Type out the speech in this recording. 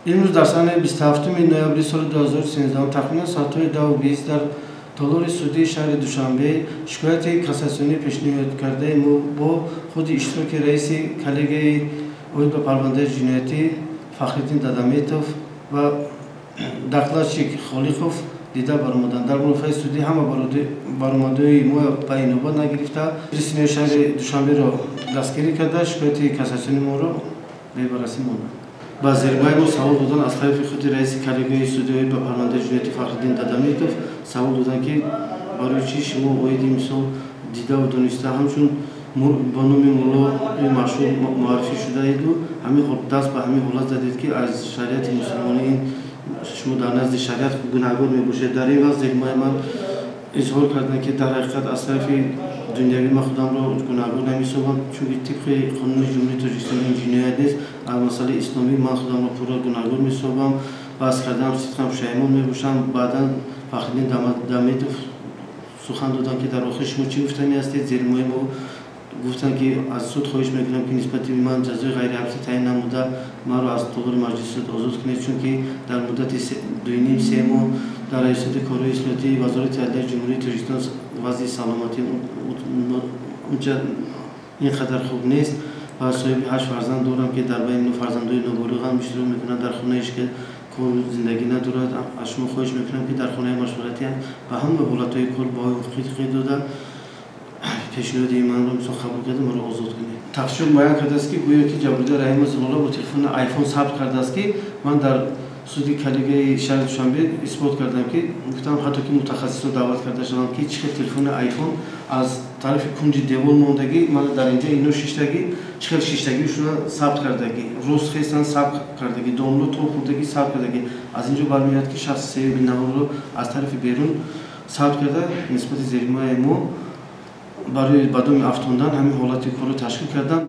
امروز در سال 27 نوامبر سال 2013 تقریبا ساعت 10:20 در تالار سودی شهر دوشنبه شکایت کاساسیونی پیشنهاد کرده با خود اشتراک رئیس کلیگه اوید به پرونده جنایتی فخرالدین دادامیتوف و دخترچی خالیقوف دیده برآمدند. در مرافعه سودی همه برآمده ما به اینوبت نگرفته رسمی شهر دوشنبه را دستگیری کرده. شکایت کاساسیونی ما را به بررسی ماند. با زیربای ما سوال دادن از طرف خود رئیس کلیگه سودی اوید به پرونده جنایتی فخرالدین دادامیتوف سوال دادن که برای چی شما اویدی مثال دیده و دانسته همچون با نام مولا مشهور معرفی شده اید و همین دست به همین حالت زدید که از شریعت مسلمانی شما در نزد شریعت گناهگار میباشید. در این وقت زیرمای من اظهار کردن که در حقیقت از طرف دنیوی من خودم را گناهگار نمی‌سازم، چون طبق قانون جمهوری تاجیکستان این جنایت نیست. از مسئله اسلامی من خودم را پورا گناهگار می‌سازم و از کردم صدقم پشیمان میباشم. بعدا فخرالدین دادامیتوف سخن دادن که در آخر شما چی گفتنی هستید؟ زیرمای ما گفتن که از سود خواهش میکنم که نسبت به من جزای غیر حبسی تعیین نموده من را از تالار مجلس سود آزاد کنید، چون که در مدت 2.5-3 ماه در ریاست کارهای اصلاحاتی وزارت عدلیه جمهوری تاجیکستان وضع سلامتی اونجا اینقدر خوب نیست و صاحب 8 فرزند دارم که در بین فرزندای نوبالغ هم اشتراک میکنن در خونه‌اش که کار زندگی ندارد. از شما خواهش میکنم که در خانه مشورتی هم به همه حالتهای کار با حقوقی داده پیشنهاد من را مثلا قبول کرده ما را آزاد کنید. تقصیر بیان کرده است که گویا که جبرده رحیم زلالا با تلفن آیفون ثبت کرده است که من در سودی کلیگه شهر دوشنبه اثبات کردم که گفتم حتی که متخصص رو دعوت کرده شدم که چه تلفن آیفون از طرف کنج دیوار موندگی من در اینجا اینو شیشتگی چه شیشتگیشون ثبت کردگی روز خیستن ثبت کردگی دانلود تو خوردگی ثبت کردگی از اینجا برمیاد که شخص سه نهار رو از طرف بیرون ثبت کرده. نسبت زیرمای ما برای بدون افتاندن همین حالت کار رو تشکیل کردن.